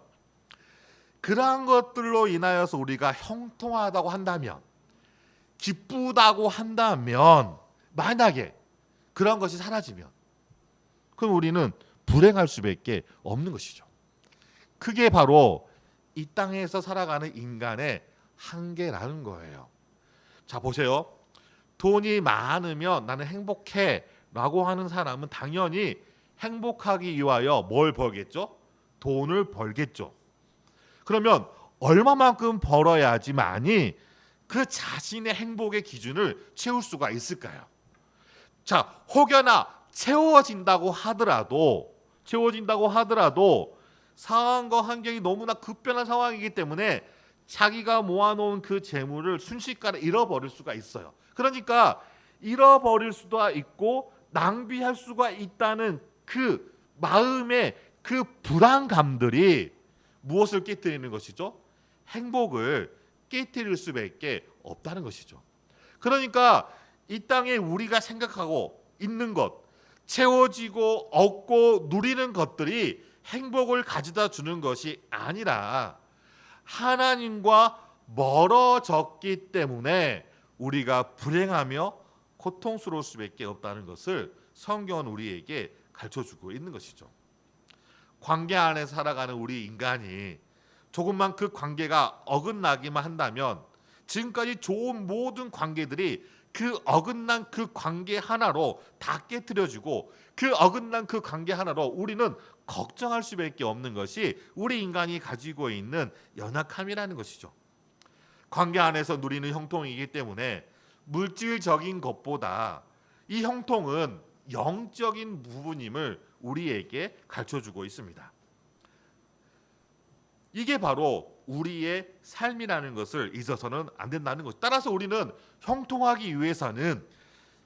그러한 것들로 인하여서 우리가 형통하다고 한다면, 기쁘다고 한다면, 만약에 그런 것이 사라지면 그럼 우리는 불행할 수밖에 없는 것이죠. 그게 바로 이 땅에서 살아가는 인간의 한계라는 거예요. 자, 보세요. 돈이 많으면 나는 행복해 라고 하는 사람은 당연히 행복하기 위하여 뭘 벌겠죠? 돈을 벌겠죠. 그러면 얼마만큼 벌어야지만이 그 자신의 행복의 기준을 채울 수가 있을까요? 자, 혹여나 채워진다고 하더라도 상황과 환경이 너무나 급변한 상황이기 때문에 자기가 모아놓은 그 재물을 순식간에 잃어버릴 수가 있어요. 그러니까 잃어버릴 수도 있고 낭비할 수가 있다는 그 마음의 그 불안감들이 무엇을 깨뜨리는 것이죠? 행복을 깨뜨릴 수밖에 없다는 것이죠. 그러니까 이 땅에 우리가 생각하고 있는 것, 채워지고 얻고 누리는 것들이 행복을 가져다 주는 것이 아니라 하나님과 멀어졌기 때문에 우리가 불행하며 고통스러울 수밖에 없다는 것을 성경은 우리에게 가르쳐주고 있는 것이죠. 관계 안에 살아가는 우리 인간이 조금만 그 관계가 어긋나기만 한다면 지금까지 좋은 모든 관계들이 그 어긋난 그 관계 하나로 다 깨트려지고 그 어긋난 그 관계 하나로 우리는 걱정할 수밖에 없는 것이 우리 인간이 가지고 있는 연약함이라는 것이죠. 관계 안에서 누리는 형통이기 때문에 물질적인 것보다 이 형통은 영적인 부분임을 우리에게 가르쳐주고 있습니다. 이게 바로 우리의 삶이라는 것을 잊어서는 안 된다는 것. 따라서 우리는 형통하기 위해서는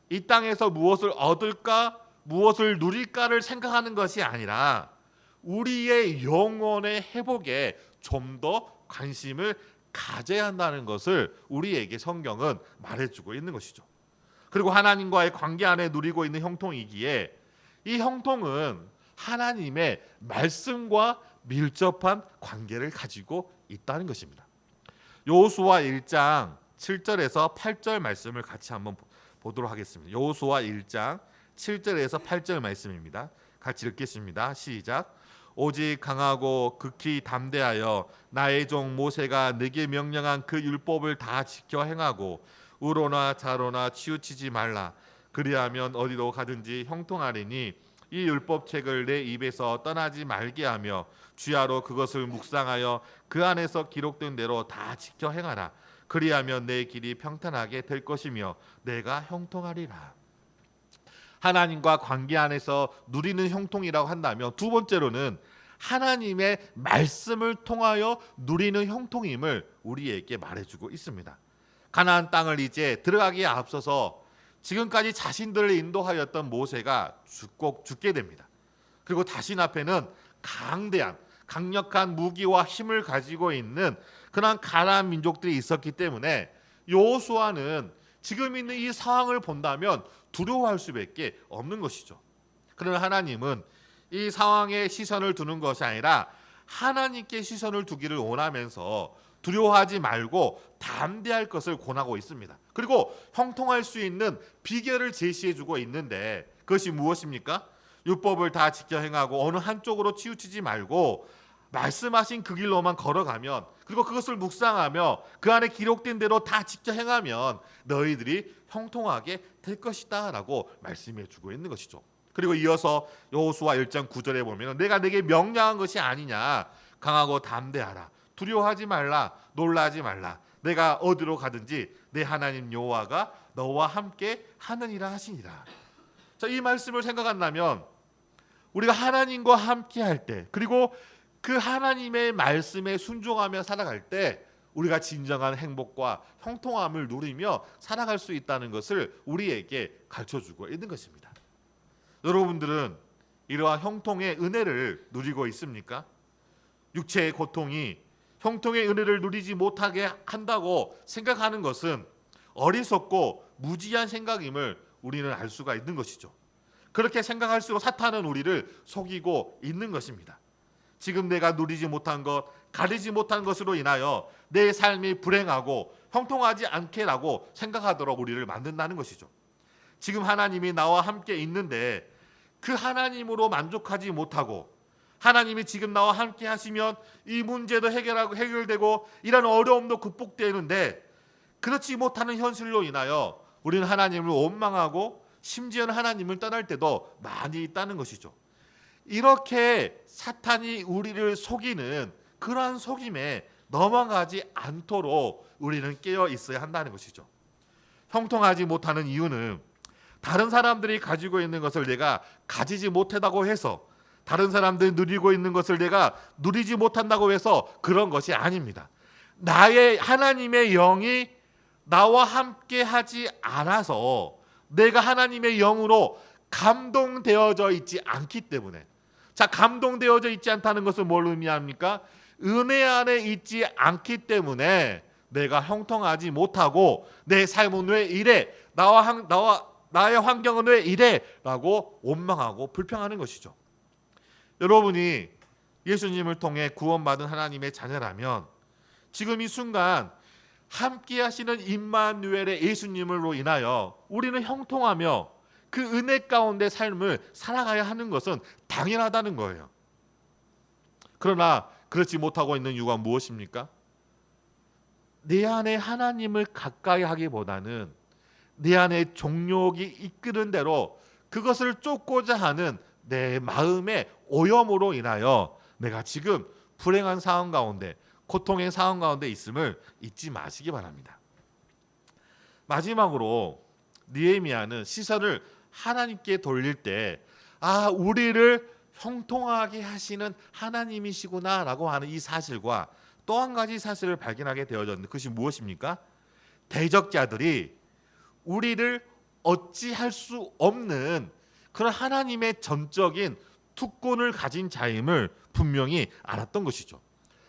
이 땅에서 무엇을 얻을까, 무엇을 누릴까를 생각하는 것이 아니라 우리의 영혼의 회복에 좀 더 관심을 가져야 한다는 것을 우리에게 성경은 말해주고 있는 것이죠. 그리고 하나님과의 관계 안에 누리고 있는 형통이기에 이 형통은 하나님의 말씀과 밀접한 관계를 가지고 있다는 것입니다. 여호수아 1장 7절에서 8절 말씀을 같이 한번 보도록 하겠습니다. 여호수아 1장 7절에서 8절 말씀입니다. 같이 읽겠습니다. 시작. 오직 강하고 극히 담대하여 나의 종 모세가 내게 명령한 그 율법을 다 지켜 행하고 우로나 좌로나 치우치지 말라. 그리하면 어디로 가든지 형통하리니 이 율법책을 내 입에서 떠나지 말게 하며 주야로 그것을 묵상하여 그 안에서 기록된 대로 다 지켜 행하라. 그리하면 내 길이 평탄하게 될 것이며 내가 형통하리라. 하나님과 관계 안에서 누리는 형통이라고 한다면 두 번째로는 하나님의 말씀을 통하여 누리는 형통임을 우리에게 말해주고 있습니다. 가나안 땅을 이제 들어가기에 앞서서 지금까지 자신들을 인도하였던 모세가 죽게 됩니다. 그리고 자신 앞에는 강력한 무기와 힘을 가지고 있는 그런 가나안 민족들이 있었기 때문에 여호수아는 지금 있는 이 상황을 본다면 두려워할 수밖에 없는 것이죠. 그러나 하나님은 이 상황에 시선을 두는 것이 아니라 하나님께 시선을 두기를 원하면서 두려워하지 말고 담대할 것을 권하고 있습니다. 그리고 형통할 수 있는 비결을 제시해주고 있는데 그것이 무엇입니까? 율법을 다 지켜 행하고 어느 한쪽으로 치우치지 말고 말씀하신 그 길로만 걸어가면, 그리고 그것을 묵상하며 그 안에 기록된 대로 다 지켜 행하면 너희들이 형통하게 될 것이다 라고 말씀해 주고 있는 것이죠. 그리고 이어서 여호수아 1장 9절에 보면 내가 내게 명령한 것이 아니냐, 강하고 담대하라, 두려워하지 말라, 놀라지 말라, 내가 어디로 가든지 내 하나님 여호와가 너와 함께 하느니라 하시니라. 자, 이 말씀을 생각한다면 우리가 하나님과 함께 할 때, 그리고 그 하나님의 말씀에 순종하며 살아갈 때 우리가 진정한 행복과 형통함을 누리며 살아갈 수 있다는 것을 우리에게 가르쳐주고 있는 것입니다. 여러분들은 이러한 형통의 은혜를 누리고 있습니까? 육체의 고통이 형통의 은혜를 누리지 못하게 한다고 생각하는 것은 어리석고 무지한 생각임을 우리는 알 수가 있는 것이죠. 그렇게 생각할수록 사탄은 우리를 속이고 있는 것입니다. 지금 내가 누리지 못한 것, 가리지 못한 것으로 인하여 내 삶이 불행하고 형통하지 않게라고 생각하도록 우리를 만든다는 것이죠. 지금 하나님이 나와 함께 있는데 그 하나님으로 만족하지 못하고 하나님이 지금 나와 함께 하시면 이 문제도 해결되고 이런 어려움도 극복되는데 그렇지 못하는 현실로 인하여 우리는 하나님을 원망하고 심지어는 하나님을 떠날 때도 많이 있다는 것이죠. 이렇게 사탄이 우리를 속이는 그러한 속임에 넘어가지 않도록 우리는 깨어 있어야 한다는 것이죠. 형통하지 못하는 이유는 다른 사람들이 가지고 있는 것을 내가 가지지 못하다고 해서, 다른 사람들이 누리고 있는 것을 내가 누리지 못한다고 해서 그런 것이 아닙니다. 나의 하나님의 영이 나와 함께 하지 않아서 내가 하나님의 영으로 감동되어져 있지 않기 때문에. 자, 감동되어져 있지 않다는 것은 뭘 의미합니까? 은혜 안에 있지 않기 때문에 내가 형통하지 못하고 내 삶은 왜 이래? 나의 환경은 왜 이래? 라고 원망하고 불평하는 것이죠. 여러분이 예수님을 통해 구원받은 하나님의 자녀라면 지금 이 순간 함께 하시는 임마누엘의 예수님으로 인하여 우리는 형통하며 그 은혜 가운데 삶을 살아가야 하는 것은 당연하다는 거예요. 그러나 그렇지 못하고 있는 이유가 무엇입니까? 내 안에 하나님을 가까이 하기보다는 내 안에 종욕이 이끄는 대로 그것을 쫓고자 하는 내 마음의 오염으로 인하여 내가 지금 불행한 상황 가운데, 고통의 상황 가운데 있음을 잊지 마시기 바랍니다. 마지막으로 느헤미야는 시선을 하나님께 돌릴 때 우리를 형통하게 하시는 하나님이시구나라고 하는 이 사실과 또 한 가지 사실을 발견하게 되어졌는데 그것이 무엇입니까? 대적자들이 우리를 어찌할 수 없는 그런 하나님의 전적인 특권을 가진 자임을 분명히 알았던 것이죠.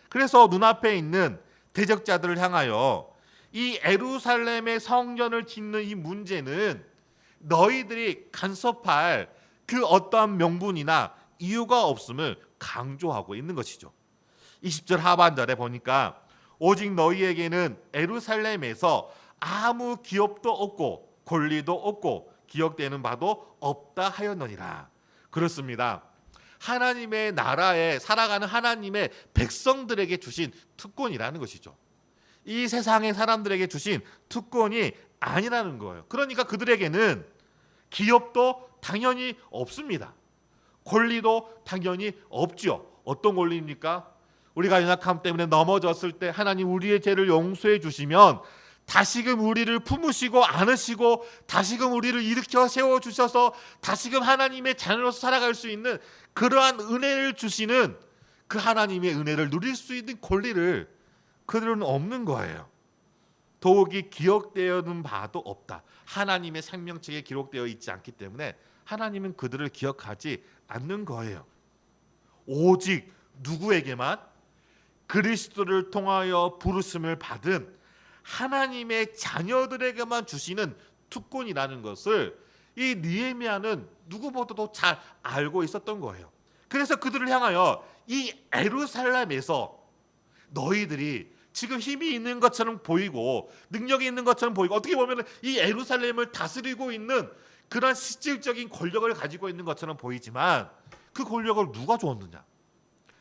그래서 눈앞에 있는 대적자들을 향하여 이 예루살렘의 성전을 짓는 이 문제는 너희들이 간섭할 그 어떠한 명분이나 이유가 없음을 강조하고 있는 것이죠. 20절 하반절에 보니까 오직 너희에게는 예루살렘에서 아무 기업도 없고 권리도 없고 기억되는 바도 없다 하였느니라. 그렇습니다. 하나님의 나라에 살아가는 하나님의 백성들에게 주신 특권이라는 것이죠. 이 세상의 사람들에게 주신 특권이 아니라는 거예요. 그러니까 그들에게는 기업도 당연히 없습니다. 권리도 당연히 없죠. 어떤 권리입니까? 우리가 연약함 때문에 넘어졌을 때 하나님 우리의 죄를 용서해 주시면 다시금 우리를 품으시고 안으시고 다시금 우리를 일으켜 세워주셔서 다시금 하나님의 자녀로서 살아갈 수 있는 그러한 은혜를 주시는 그 하나님의 은혜를 누릴 수 있는 권리를 그들은 없는 거예요. 더욱이 기억되어는 바도 없다. 하나님의 생명책에 기록되어 있지 않기 때문에 하나님은 그들을 기억하지 않는 거예요. 오직 누구에게만? 그리스도를 통하여 부르심을 받은 하나님의 자녀들에게만 주시는 특권이라는 것을 이 느헤미야는 누구보다도 잘 알고 있었던 거예요. 그래서 그들을 향하여 이 예루살렘에서 너희들이 지금 힘이 있는 것처럼 보이고 능력이 있는 것처럼 보이고 어떻게 보면 이 예루살렘을 다스리고 있는 그런 실질적인 권력을 가지고 있는 것처럼 보이지만 그 권력을 누가 주었느냐?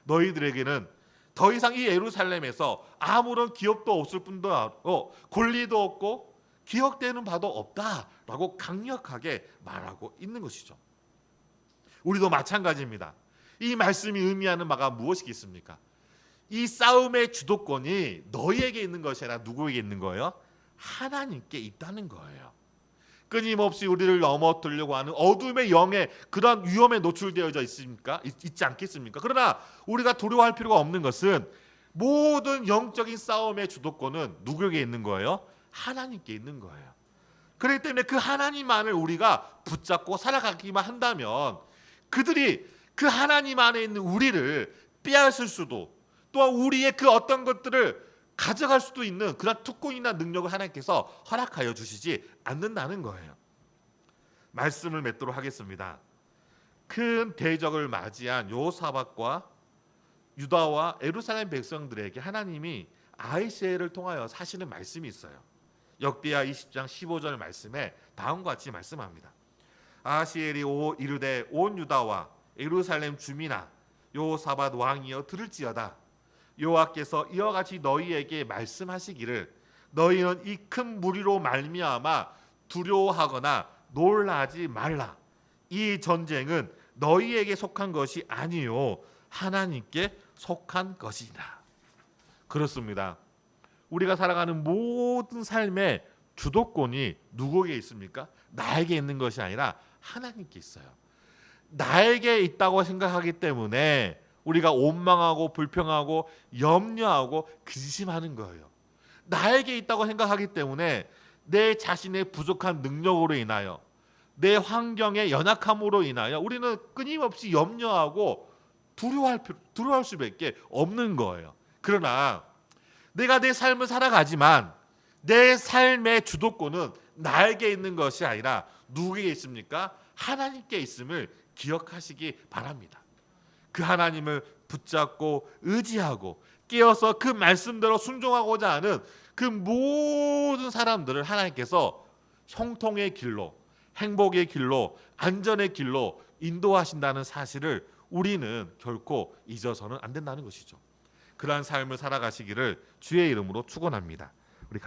너희들에게는 더 이상 이 예루살렘에서 아무런 기업도 없을 뿐도 아니고 권리도 없고 기억되는 바도 없다라고 강력하게 말하고 있는 것이죠. 우리도 마찬가지입니다. 이 말씀이 의미하는 바가 무엇이겠습니까? 이 싸움의 주도권이 너희에게 있는 것이 아니라 누구에게 있는 거예요? 하나님께 있다는 거예요. 끊임없이 우리를 넘어뜨리려고 하는 어둠의 영에 그런 위험에 노출되어져 있지 않겠습니까? 그러나 우리가 두려워할 필요가 없는 것은 모든 영적인 싸움의 주도권은 누구에게 있는 거예요? 하나님께 있는 거예요. 그렇기 때문에 그 하나님만을 우리가 붙잡고 살아가기만 한다면 그들이 그 하나님 안에 있는 우리를 빼앗을 수도 또한 우리의 그 어떤 것들을 가져갈 수도 있는 그런 특권이나 능력을 하나님께서 허락하여 주시지 않는다는 거예요. 말씀을 맺도록 하겠습니다. 큰 대적을 맞이한 여호사밧과 유다와 예루살렘 백성들에게 하나님이 아이시엘을 통하여 사시는 말씀이 있어요. 역대하 20장 15절 말씀에 다음과 같이 말씀합니다. 아하시엘이 이르되 온 유다와 예루살렘 주민아 여호사밧 왕이여 들을지어다. 여호와께서 이와 같이 너희에게 말씀하시기를 너희는 이 큰 무리로 말미암아 두려워하거나 놀라지 말라. 이 전쟁은 너희에게 속한 것이 아니요 하나님께 속한 것이다. 그렇습니다. 우리가 살아가는 모든 삶의 주도권이 누구에게 있습니까? 나에게 있는 것이 아니라 하나님께 있어요. 나에게 있다고 생각하기 때문에 우리가 원망하고 불평하고 염려하고 근심하는 거예요. 나에게 있다고 생각하기 때문에 내 자신의 부족한 능력으로 인하여 내 환경의 연약함으로 인하여 우리는 끊임없이 염려하고 두려워할 수밖에 없는 거예요. 그러나 내가 내 삶을 살아가지만 내 삶의 주도권은 나에게 있는 것이 아니라 누구에게 있습니까? 하나님께 있음을 기억하시기 바랍니다. 그 하나님을 붙잡고 의지하고 깨어서 그 말씀대로 순종하고자 하는 그 모든 사람들을 하나님께서 형통의 길로, 행복의 길로, 안전의 길로 인도하신다는 사실을 우리는 결코 잊어서는 안 된다는 것이죠. 그러한 삶을 살아가시기를 주의 이름으로 축원합니다.